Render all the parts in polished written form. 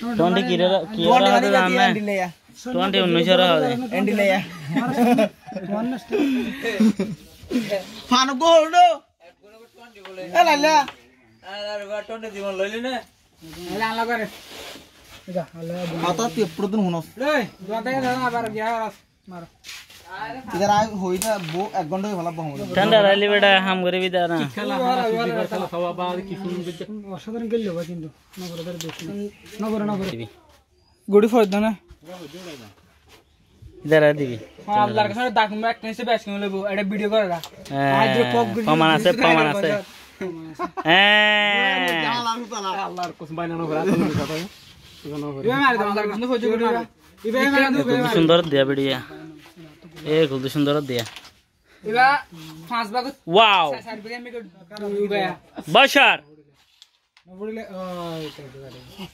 20 কিরা হবে জানা 20 19 রা হবে এন্ডিলে ফানো গোল্ডো এলালা আর 20 জীবন লইলি না এলা আনলা করে যা আল্লাহ মাতা তে প্রদিন হনস রে জোতাকে দাও আবার গিয়া মারো इधर आ होई था वो 1 घंटा ভালো বহম ঠান্ডা রাইলি বেটা হাম করে বিদা না খেলা খেলা খাওয়া বা কি সুন্দর অসাধারণ গেল বা কিন্তু নগরদের বেশি নগর গুডি ফর দাও না इधर आ दिबी আল্লাহর কাছে ডাকুম একটা এসে ব্যাস কিনে লবো এটা ভিডিও করে রাখ আজ প্রমাণ আছে আল্লাহর কসম বাইনানো করে আসলে কথা ইবে মার দাও আল্লাহর কাছে ফজু করে ইবে মার দাও সুন্দর দিয়া ভিডিও এ খুব সুন্দর দিয়া ইবা 5 ভাগ ওয়াও 4 ভাগ আমি ইবা বাশার নবড়িলে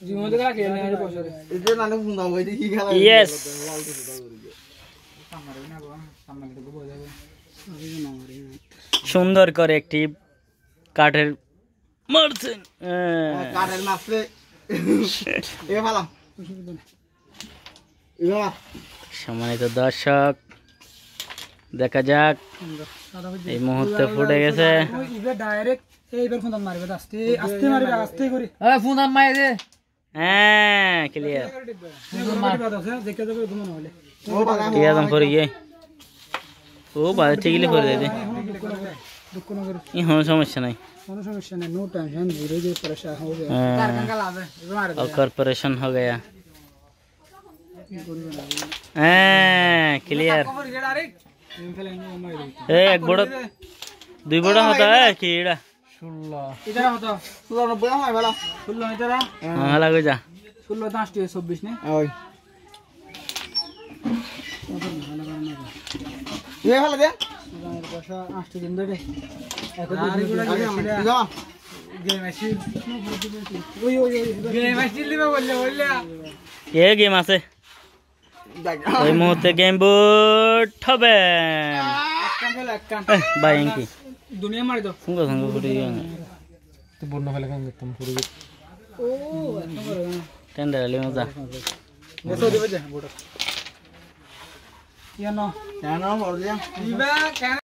জীবন দেখা খেলে না পয়সা এটা নানে ফুন্দা হই দেখি খেলা ইয়েস সুন্দর করে একটি কাঠের মারছেন কাঠের মাছলে এ ভালো ইবা সম্মানিত দর্শক দেখা যাক এই মুহূর্তে ফুটে গেছে ইবে ডাইরেক্ট এইবার ফুন্দান মারবে আস্তে আস্তে মারবে আস্তে করে ফুন্দান মারে দে হ্যাঁ ক্লিয়ার দেখে যাবে ঘুমন হলে ও বাবা ঠিক আছে করে গিয়ে ও ভালো ঠিকই করে দে দুঃখ না করে কোনো সমস্যা নাই কোনো সমস্যা নেই नो टेंशन धीरे धीरे परेशान हो गया कारखाना का लाभ है मार दे और कॉर्पोरेशन हो गया हाँ क्लियर एक बड़ा 2 बड़ा होता है कीड़ा 16 इधर होता 90 হয় ভালো 16 इधर हाँ लगे जा 16 10 24 ने ওই ये ভালো দে পয়সা 8 দিন ধরে গেম আছে ওই গেম আছে লিবা বললে ये गेम আছে এই মুহূর্তে গেম বুট হবে ভাই এনকি দুনিয়া মারি দাও সঙ্গে সঙ্গে ফুটে তো বন্য ফেলে কাম করতাম পুরো ও এত করে না টেন্ডার লে মজা বসো দিবে যা বড় ইয়ানো জানো বড় দিয়া ইবা